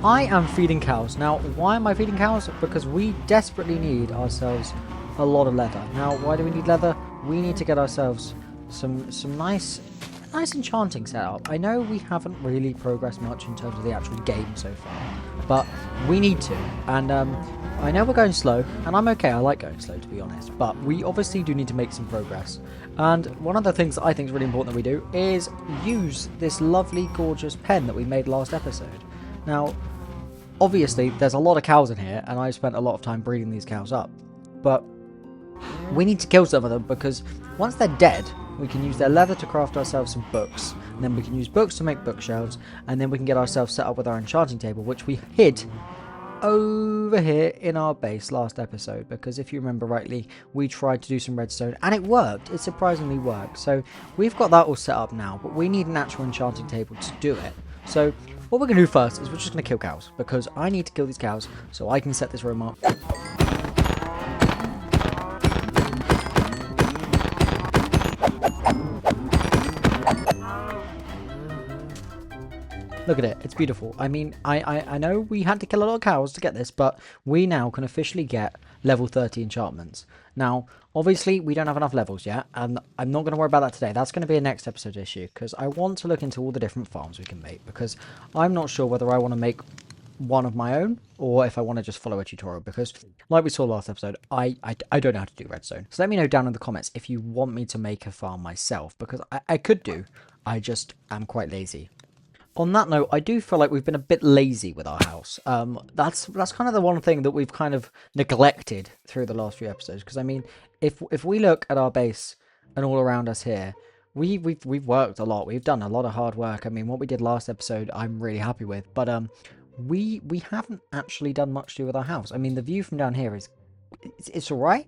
I am feeding cows. Now, why am I feeding cows? Because we desperately need ourselves a lot of leather. Now, why do we need leather? We need to get ourselves some nice enchanting setup. I know we haven't really progressed much in terms of the actual game so far, but we need to. And I know we're going slow, and I'm okay. I like going slow, to be honest. But we obviously do need to make some progress. And one of the things that I think is really important that we do is use this lovely, gorgeous pen that we made last episode. Now, obviously, there's a lot of cows in here, and I've spent a lot of time breeding these cows up. But we need to kill some of them, because once they're dead, we can use their leather to craft ourselves some books, and then we can use books to make bookshelves, and then we can get ourselves set up with our enchanting table, which we hid over here in our base last episode, because if you remember rightly, we tried to do some redstone, and it worked. It surprisingly worked. So we've got that all set up now, but we need an actual enchanting table to do it. So what we're going to do first is we're just going to kill cows, because I need to kill these cows so I can set this room up. Look at it, it's beautiful. I mean, I know we had to kill a lot of cows to get this, but we now can officially get level 30 enchantments. Now, obviously, we don't have enough levels yet, and I'm not going to worry about that today. That's going to be a next episode issue, because I want to look into all the different farms we can make, because I'm not sure whether I want to make one of my own, or if I want to just follow a tutorial, because like we saw last episode, I don't know how to do redstone. So let me know down in the comments if you want me to make a farm myself, because I could do, I just am quite lazy. On that note, I do feel like we've been a bit lazy with our house. That's kind of the one thing that we've kind of neglected through the last few episodes. Because I mean, if we look at our base and all around us here, we've worked a lot. We've done a lot of hard work. I mean, what we did last episode, I'm really happy with. But we haven't actually done much to do with our house. I mean, the view from down here is it's all right,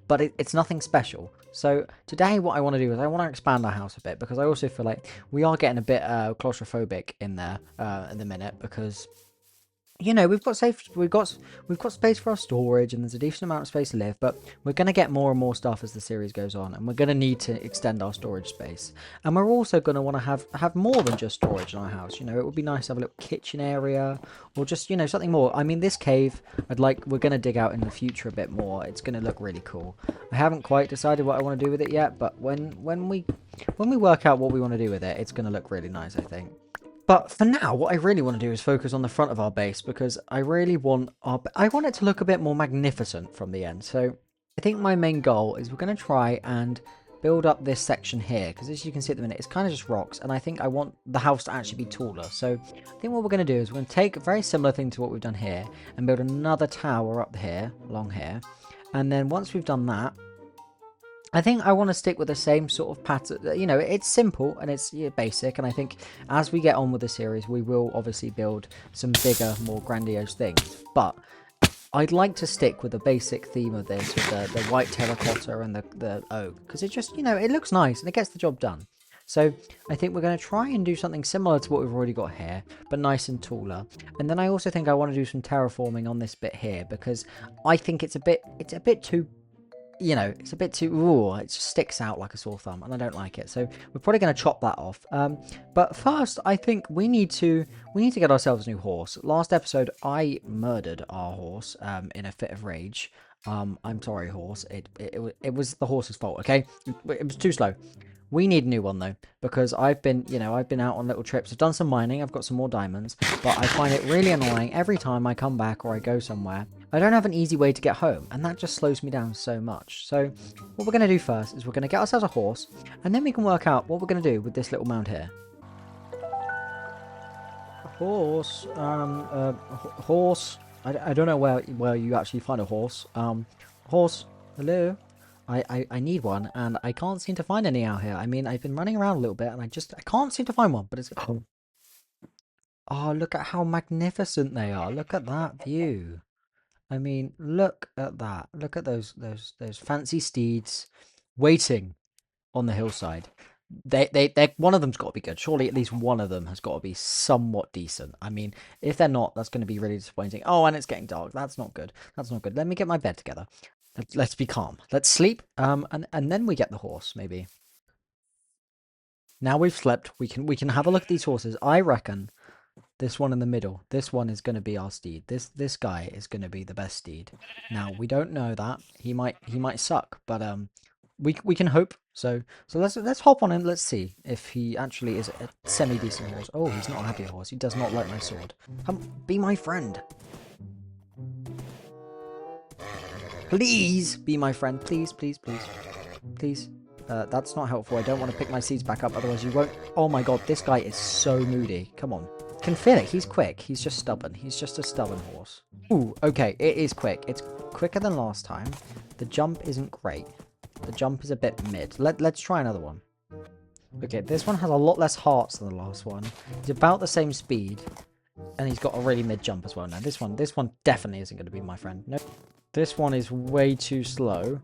but it's nothing special. So today what I want to do is I want to expand our house a bit, because I also feel like we are getting a bit claustrophobic in there in the minute, because you know, we've got space for our storage, and there's a decent amount of space to live, but we're going to get more and more stuff as the series goes on, and we're going to need to extend our storage space. And we're also going to want to have more than just storage in our house. You know, it would be nice to have a little kitchen area, or just, you know, something more. I mean, this cave, we're going to dig out in the future a bit more. It's going to look really cool. I haven't quite decided what I want to do with it yet, but when we work out what we want to do with it, it's going to look really nice, I think. But for now, what I really want to do is focus on the front of our base, because I really want it to look a bit more magnificent from the end. So I think my main goal is we're going to try and build up this section here, because as you can see at the minute, it's kind of just rocks, and I think I want the house to actually be taller. So I think what we're going to do is we're going to take a very similar thing to what we've done here and build another tower up here, along here. And then once we've done that, I think I want to stick with the same sort of pattern. You know, it's simple and it's basic, and I think as we get on with the series, we will obviously build some bigger, more grandiose things. But I'd like to stick with the basic theme of this, with the white terracotta and the oak, because it just, you know, it looks nice and it gets the job done. So I think we're going to try and do something similar to what we've already got here, but nice and taller. And then I also think I want to do some terraforming on this bit here, because I think it's a bit too, you know, it's a bit too, ooh, it just sticks out like a sore thumb, and I don't like it. So we're probably going to chop that off. But first, I think we need to get ourselves a new horse. Last episode, I murdered our horse in a fit of rage. I'm sorry, horse. It was the horse's fault, okay? It was too slow. We need a new one though, because I've been out on little trips. I've done some mining. I've got some more diamonds, but I find it really annoying every time I come back or I go somewhere. I don't have an easy way to get home, and that just slows me down so much. So what we're going to do first is we're going to get ourselves a horse, and then we can work out what we're going to do with this little mound here. Horse, horse. I don't know where you actually find a horse. Horse, hello. I need one, and I can't seem to find any out here. I mean, I've been running around a little bit, and I can't seem to find one, but it's... Oh, look at how magnificent they are. Look at that view. I mean, look at that. Look at those fancy steeds waiting on the hillside. They one of them's got to be good. Surely at least one of them has got to be somewhat decent. I mean, if they're not, that's going to be really disappointing. Oh, and it's getting dark. That's not good. That's not good. Let me get my bed together. Let's be calm. Let's sleep. And then we get the horse, maybe. Now we've slept, we can have a look at these horses. I reckon this one in the middle. This one is going to be our steed. This guy is going to be the best steed. Now we don't know that he might suck, but we can hope. So let's hop on and let's see if he actually is a semi decent horse. Oh, he's not a happy horse. He does not like my sword. Come, be my friend. Please be my friend. Please, please, please, please. That's not helpful. I don't want to pick my seeds back up, otherwise you won't. Oh my god, this guy is so moody. Come on. Can feel it. He's quick. He's just stubborn. He's just a stubborn horse. Ooh, okay. It is quick. It's quicker than last time. The jump isn't great. The jump is a bit mid. Let's try another one. Okay, this one has a lot less hearts than the last one. He's about the same speed. And he's got a really mid jump as well. Now, this one definitely isn't going to be my friend. No. This one is way too slow.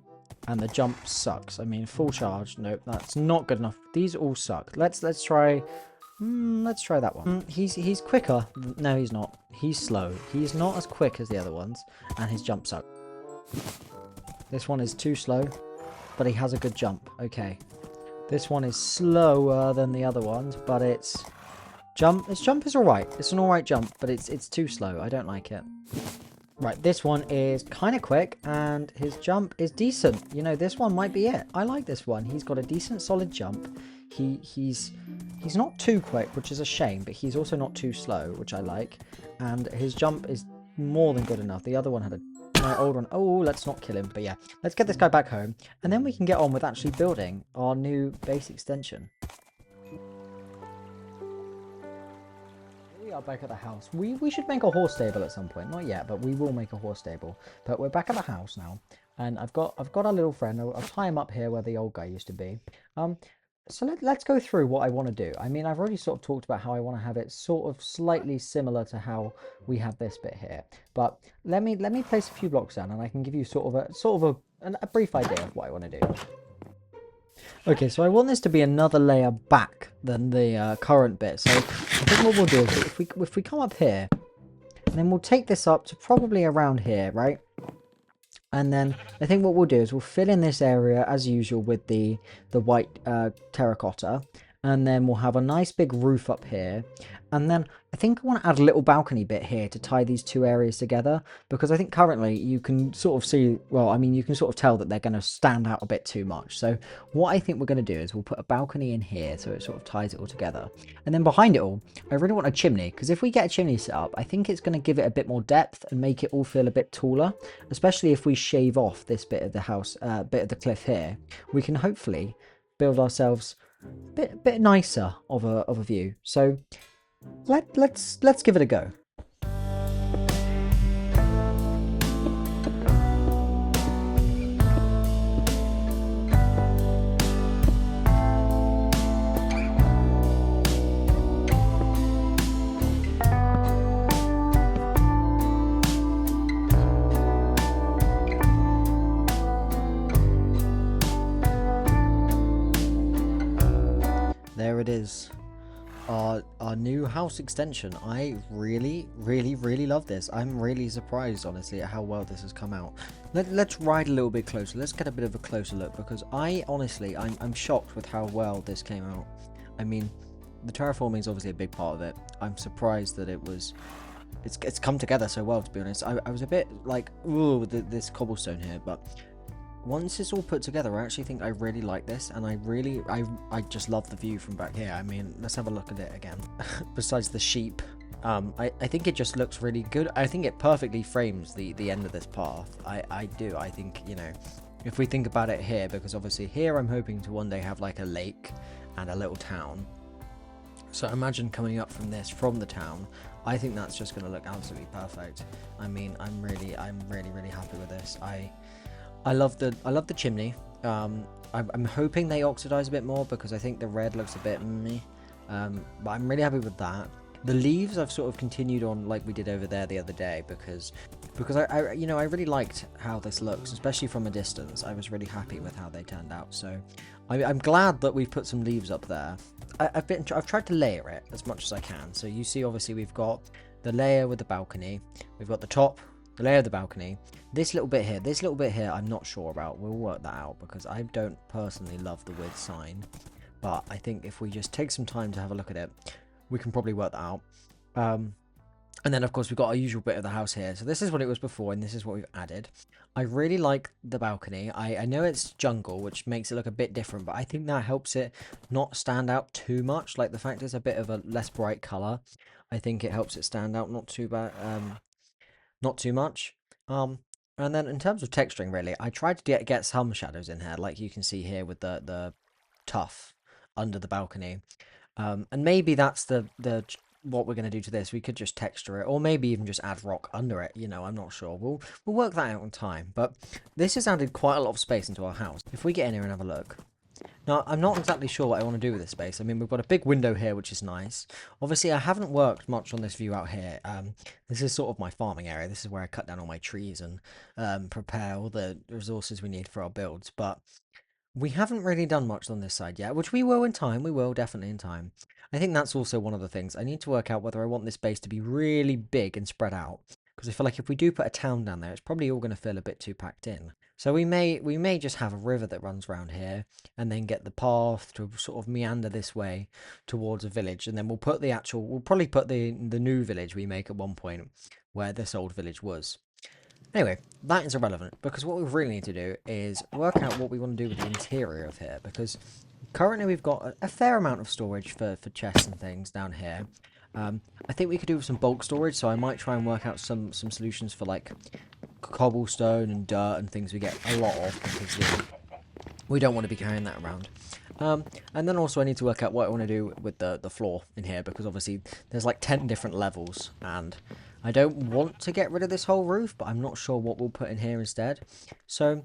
And the jump sucks. I mean, full charge. Nope, that's not good enough. These all suck. Let's try... let's try that one. He's quicker. No, he's not. He's slow. He's not as quick as the other ones. And his jump sucks. This one is too slow. But he has a good jump. Okay. This one is slower than the other ones. But its jump is alright. It's an alright jump. But it's too slow. I don't like it. Right, this one is kind of quick, and his jump is decent. You know, this one might be it. I like this one. He's got a decent, solid jump. He's not too quick, which is a shame, but he's also not too slow, which I like. And his jump is more than good enough. The other one had my old one. Oh, let's not kill him. But yeah, let's get this guy back home, and then we can get on with actually building our new base extension. Are back at the house. We should make a horse stable at some point. Not yet, but we will make a horse stable. But we're back at the house now, and I've got a little friend. I'll tie him up here where the old guy used to be. So let's go through what I want to do. I mean, I've already sort of talked about how I want to have it sort of slightly similar to how we have this bit here. But let me place a few blocks down, and I can give you sort of a brief idea of what I want to do. Okay, so I want this to be another layer back than the current bit. So I think what we'll do is if we come up here, and then we'll take this up to probably around here, right? And then I think what we'll do is we'll fill in this area as usual with the white terracotta. And then we'll have a nice big roof up here. And then I think I want to add a little balcony bit here to tie these two areas together. Because I think currently you can sort of see, well, I mean, you can sort of tell that they're going to stand out a bit too much. So what I think we're going to do is we'll put a balcony in here so it sort of ties it all together. And then behind it all, I really want a chimney. Because if we get a chimney set up, I think it's going to give it a bit more depth and make it all feel a bit taller. Especially if we shave off this bit of the house, bit of the cliff here. We can hopefully build ourselves a bit nicer of a view. So let's give it a go. There it is. Our new house extension. I really love this. I'm really surprised, honestly, at how well this has come out. Let's ride a little bit closer. Let's get a bit of a closer look, because I'm shocked with how well this came out. I mean, the terraforming is obviously a big part of it. I'm surprised that it's come together so well, to be honest. I was a bit like, ooh, this cobblestone here, but once it's all put together, I actually think I really like this, and I just love the view from back here. I mean, let's have a look at it again. Besides the sheep, I think it just looks really good. I think it perfectly frames the end of this path. I do. I think, you know, if we think about it here, because obviously here I'm hoping to one day have like a lake and a little town. So imagine coming up from the town. I think that's just going to look absolutely perfect. I mean, I'm really happy with this. I love the chimney. I'm hoping they oxidize a bit more, because I think the red looks a bit meh. But I'm really happy with that. The leaves I've sort of continued on like we did over there the other day, because I really liked how this looks, especially from a distance. I was really happy with how they turned out. So I'm glad that we've put some leaves up there. I've tried to layer it as much as I can. So you see, obviously we've got the layer with the balcony. We've got the top, the layer of the balcony. This little bit here, I'm not sure about. We'll work that out, because I don't personally love the width sign. But I think if we just take some time to have a look at it, we can probably work that out. And then, of course, we've got our usual bit of the house here. So this is what it was before, and this is what we've added. I really like the balcony. I know it's jungle, which makes it look a bit different, but I think that helps it not stand out too much. Like, the fact it's a bit of a less bright colour, I think it helps it stand out not too bad, not too much. And then in terms of texturing, really, I tried to get some shadows in here, like you can see here with the tuff under the balcony. And maybe that's the what we're going to do to this. We could just texture it, or maybe even just add rock under it. You know, I'm not sure. We'll work that out in time. But this has added quite a lot of space into our house. If we get in here and have a look. Now, I'm not exactly sure what I want to do with this space. I mean, we've got a big window here, which is nice. Obviously, I haven't worked much on this view out here. This is sort of my farming area. This is where I cut down all my trees and prepare all the resources we need for our builds. But we haven't really done much on this side yet, which we will in time. We will definitely in time. I think that's also one of the things. I need to work out whether I want this base to be really big and spread out. Because I feel like if we do put a town down there, it's probably all going to feel a bit too packed in. So we may just have a river that runs around here, and then get the path to sort of meander this way towards a village, and then we'll probably put the new village we make at one point where this old village was. Anyway, that is irrelevant, because what we really need to do is work out what we want to do with the interior of here, because currently we've got a fair amount of storage for chests and things down here. I think we could do with some bulk storage, so I might try and work out some solutions for like cobblestone and dirt and things we get a lot of, because we don't want to be carrying that around. And then also I need to work out what I want to do with the floor in here, because obviously there's like 10 different levels, and I don't want to get rid of this whole roof, but I'm not sure what we'll put in here instead. So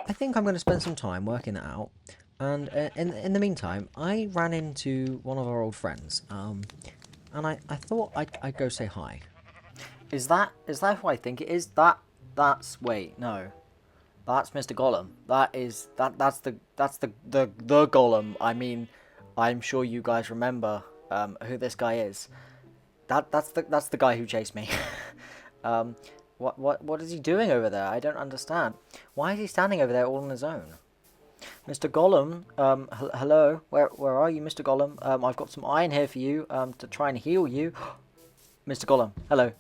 I think I'm going to spend some time working it out. And in the meantime, I ran into one of our old friends, and I thought I'd go say hi. Is that who I think it is? Wait, no. That's Mr. Gollum. That's the Gollum. I mean, I'm sure you guys remember who this guy is. That's the guy who chased me. What is he doing over there? I don't understand. Why is he standing over there all on his own? Mr. Gollum, hello. Where are you, Mr. Gollum? I've got some iron here for you to try and heal you. Mr. Gollum, hello.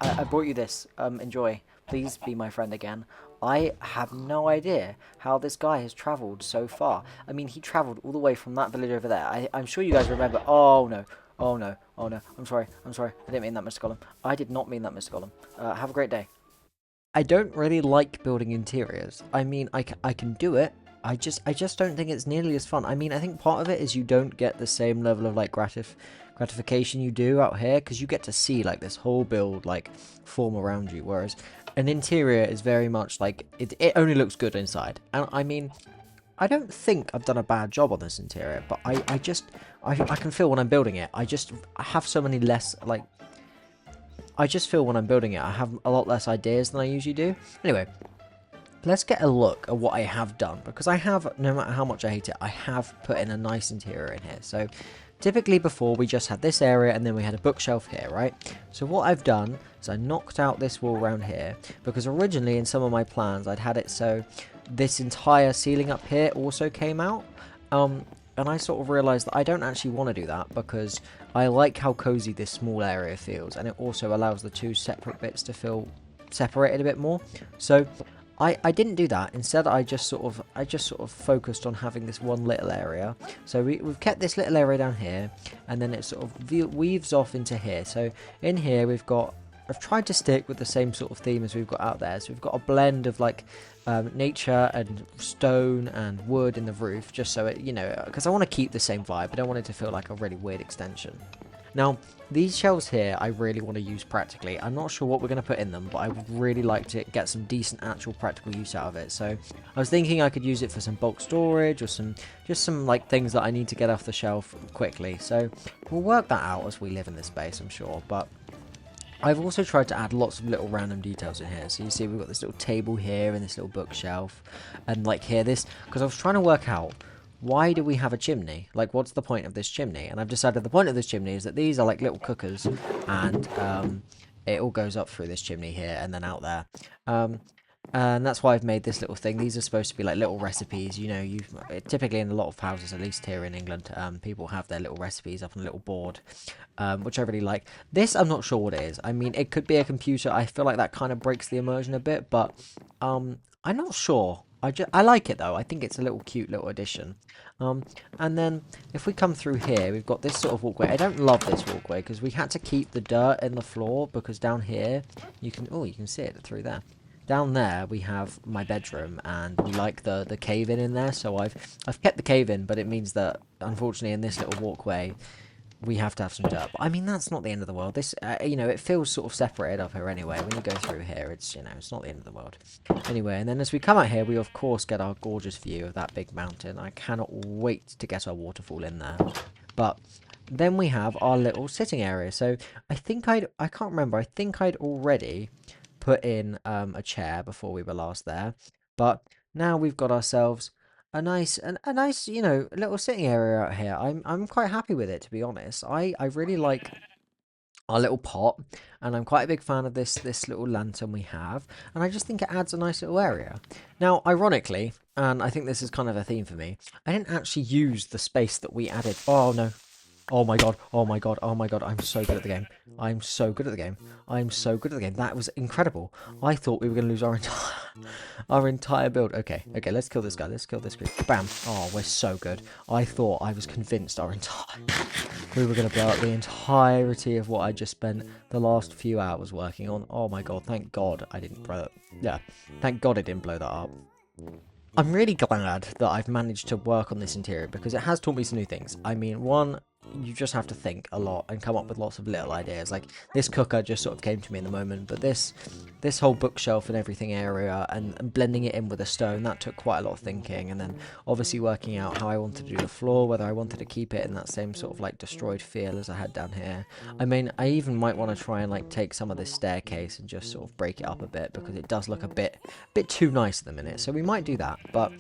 I brought you this. Enjoy. Please be my friend again. I have no idea how this guy has travelled so far. I mean, he travelled all the way from that village over there. I'm sure you guys remember. Oh, no. Oh, no. Oh, no. I'm sorry. I didn't mean that, Mr. Gollum. I did not mean that, Mr. Gollum. Have a great day. I don't really like building interiors. I mean, I can do it. I just don't think it's nearly as fun. I mean, I think part of it is you don't get the same level of like gratification you do out here, because you get to see like this whole build like form around you, whereas an interior is very much like it only looks good inside. And I mean, I don't think I've done a bad job on this interior, but I can feel when I'm building it. I have so many less like. I just feel when I'm building it, I have a lot less ideas than I usually do. Anyway, let's get a look at what I have done, because I have, no matter how much I hate it, I have put in a nice interior in here. So typically before we just had this area and then we had a bookshelf here, right? So what I've done is I knocked out this wall around here, because originally in some of my plans I'd had it so this entire ceiling up here also came out. And I sort of realised that I don't actually want to do that, because I like how cozy this small area feels, and it also allows the two separate bits to feel separated a bit more. So I didn't do that. Instead, I just sort of focused on having this one little area. So we've kept this little area down here, and then it sort of weaves off into here. So in here I've tried to stick with the same sort of theme as we've got out there. So we've got a blend of like nature and stone and wood in the roof, just so it, you know, because I want to keep the same vibe. I don't want it to feel like a really weird extension. Now, these shelves here, I really want to use practically. I'm not sure what we're going to put in them, but I would really like to get some decent actual practical use out of it. So I was thinking I could use it for some bulk storage, or just some like things that I need to get off the shelf quickly. So we'll work that out as we live in this space, I'm sure. But I've also tried to add lots of little random details in here. So you see we've got this little table here and this little bookshelf, and like here because I was trying to work out, why do we have a chimney? Like, what's the point of this chimney? And I've decided the point of this chimney is that these are like little cookers, and it all goes up through this chimney here and then out there. And that's why I've made this little thing. These are supposed to be like little recipes. You know, typically in a lot of houses, at least here in England, people have their little recipes up on a little board, which I really like. This, I'm not sure what it is. I mean, it could be a computer. I feel like that kind of breaks the immersion a bit, but I'm not sure. I like it though. I think it's a little cute little addition. And then if we come through here, we've got this sort of walkway. I don't love this walkway because we had to keep the dirt in the floor because down here you can see it through there. Down there we have my bedroom, and we like the cave in there, so I've kept the cave in, but it means that unfortunately in this little walkway we have to have some dirt. But I mean, that's not the end of the world. This you know, it feels sort of separated up here anyway. When you go through here, it's, you know, it's not the end of the world. Anyway, and then as we come out here, we of course get our gorgeous view of that big mountain. I cannot wait to get our waterfall in there. But then we have our little sitting area. So I can't remember. I think I'd already put in a chair before we were last there, but now we've got ourselves a nice you know, little sitting area out here. I'm quite happy with it, to be honest. I really like our little pot, and I'm quite a big fan of this little lantern we have, and I just think it adds a nice little area. Now, ironically, and I think this is kind of a theme for me, I didn't actually use the space that we added. Oh no. Oh my god, oh my god, oh my god, I'm so good at the game. I'm so good at the game. I'm so good at the game. That was incredible. I thought we were going to lose our entire build. Okay, let's kill this guy. Let's kill this group. Bam. Oh, we're so good. I thought, I was convinced we were going to blow up the entirety of what I just spent the last few hours working on. Oh my god, thank god I didn't blow it. Yeah, thank god I didn't blow that up. I'm really glad that I've managed to work on this interior because it has taught me some new things. I mean, one, you just have to think a lot and come up with lots of little ideas. Like this cooker just sort of came to me in the moment, but this whole bookshelf and everything area and blending it in with a stone, that took quite a lot of thinking. And then obviously working out how I wanted to do the floor, whether I wanted to keep it in that same sort of like destroyed feel as I had down here. I mean, I even might want to try and like take some of this staircase and just sort of break it up a bit because it does look a bit too nice at the minute. So we might do that, but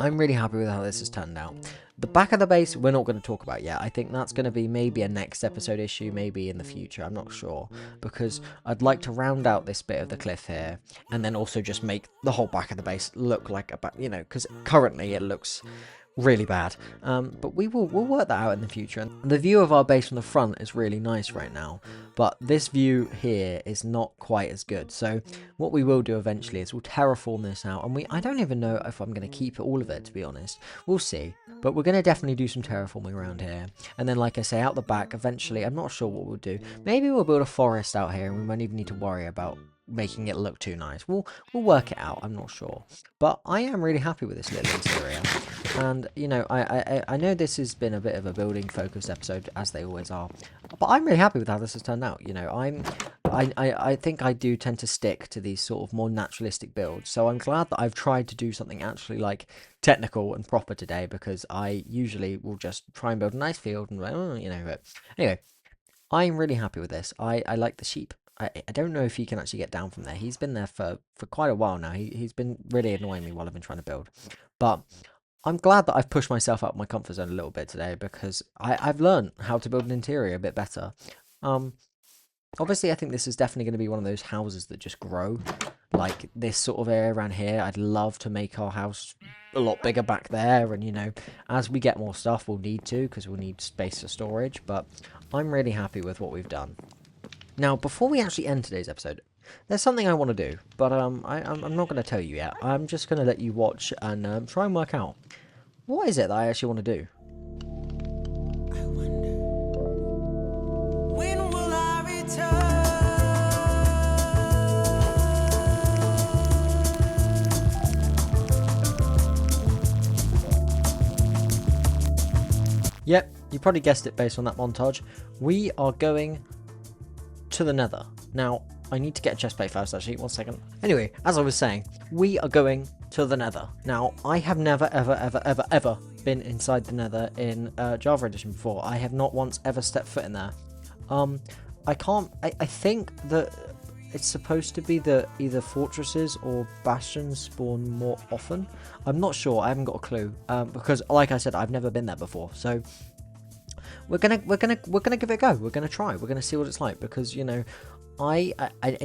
I'm really happy with how this has turned out. The back of the base, we're not going to talk about yet. I think that's going to be maybe a next episode issue, maybe in the future. I'm not sure. Because I'd like to round out this bit of the cliff here. And then also just make the whole back of the base look like a, you know, because currently it looks really bad. But we'll work that out in the future. And the view of our base from the front is really nice right now. But this view here is not quite as good. So what we will do eventually is we'll terraform this out. And I don't even know if I'm going to keep all of it, to be honest. We'll see. But we're going to definitely do some terraforming around here. And then, like I say, out the back, eventually, I'm not sure what we'll do. Maybe we'll build a forest out here and we won't even need to worry about making it look too nice. We'll work it out, I'm not sure. But I am really happy with this little interior. And, you know, I know this has been a bit of a building focused episode, as they always are. But I'm really happy with how this has turned out. You know, I think I do tend to stick to these sort of more naturalistic builds. So I'm glad that I've tried to do something actually like technical and proper today, because I usually will just try and build a nice field and, you know, but anyway, I'm really happy with this. I like the sheep. I don't know if he can actually get down from there. He's been there for quite a while now. He's been really annoying me while I've been trying to build. But I'm glad that I've pushed myself out of my comfort zone a little bit today, because I've learned how to build an interior a bit better. Obviously, I think this is definitely going to be one of those houses that just grow. Like this sort of area around here. I'd love to make our house a lot bigger back there. And, you know, as we get more stuff, we'll need to, because we'll need space for storage. But I'm really happy with what we've done. Now, before we actually end today's episode, there's something I want to do, but I'm not going to tell you yet. I'm just going to let you watch and try and work out, what is it that I actually want to do? I wonder, when will I return? Yep, you probably guessed it based on that montage. We are going to the nether. Now, I need to get a chestplate first, actually. 1 second. Anyway, as I was saying, we are going to the nether. Now, I have never, ever been inside the nether in Java Edition before. I have not once ever stepped foot in there. I think that it's supposed to be that either fortresses or bastions spawn more often. I'm not sure. I haven't got a clue. Because, like I said, I've never been there before. So we're gonna give it a go. We're gonna try. We're gonna see what it's like, because you know, I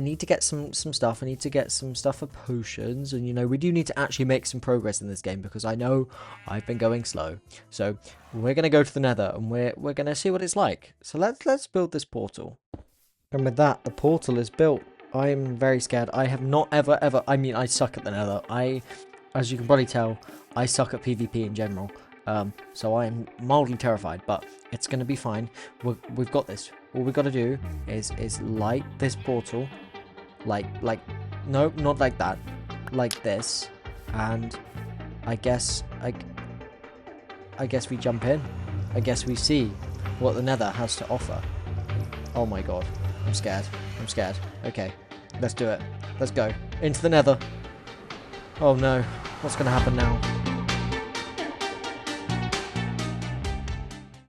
need to get some stuff. I need to get some stuff for potions, and you know, we do need to actually make some progress in this game, because I know I've been going slow. So we're gonna go to the Nether, and we're gonna see what it's like. So let's build this portal. And with that, the portal is built. I'm very scared. I have not ever, I mean, I suck at the Nether. As you can probably tell, I suck at PvP in general. So I'm mildly terrified, but it's going to be fine. We've got this. All we've got to do is light this portal. No, not like that. Like this. And I guess we jump in. I guess we see what the Nether has to offer. Oh my god. I'm scared. I'm scared. Okay. Let's do it. Let's go. Into the Nether. Oh no. What's going to happen now?